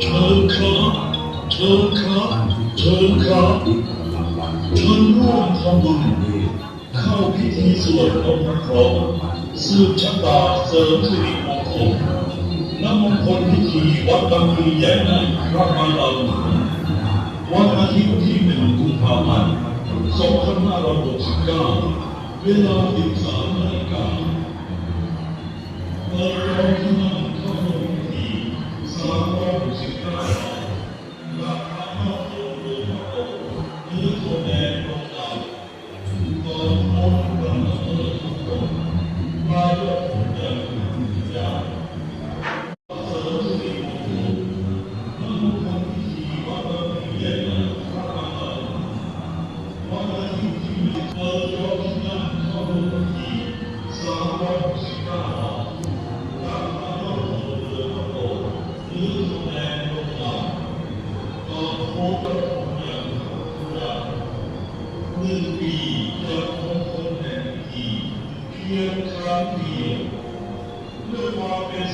เชิญครับเชิญครับเชิญครับเชิญร่วมทำบุญเข้าพิธีสวดมนต์พระเคราะห์สืบชะตาเสริมสิริมงคลณมณฑลพิธีวัดบางพลีใหญ่ในพระบารมีวันอาทิตย์ที่1 กุมภาพันธ์ 2569 เวลา 13 นาฬิกาเปิดโรงทำบุญเข้าร่วมพิธี369ราคามอบโรงหลวงพ่อโตหรือโทแดงโรงดาวต่อโอนกระเนิดทุกคนมายกผลแด่คุณยาเสริมสิริมงคลณมณฑลพิธีวัดบางพลีใหญ่ในพระบารมีวันอาทิตย์ที่1 เปิดโรงทำบุญเข้าร่วมพิธี369ราคามอบโรงหลวงพ่อโตหรือโทแดงโรงดาวต่อโอนกระเนิดทุกคน1 ปีจะมงคลแห่งพิธีเพียงครั้งเดียวด้วยความเป็น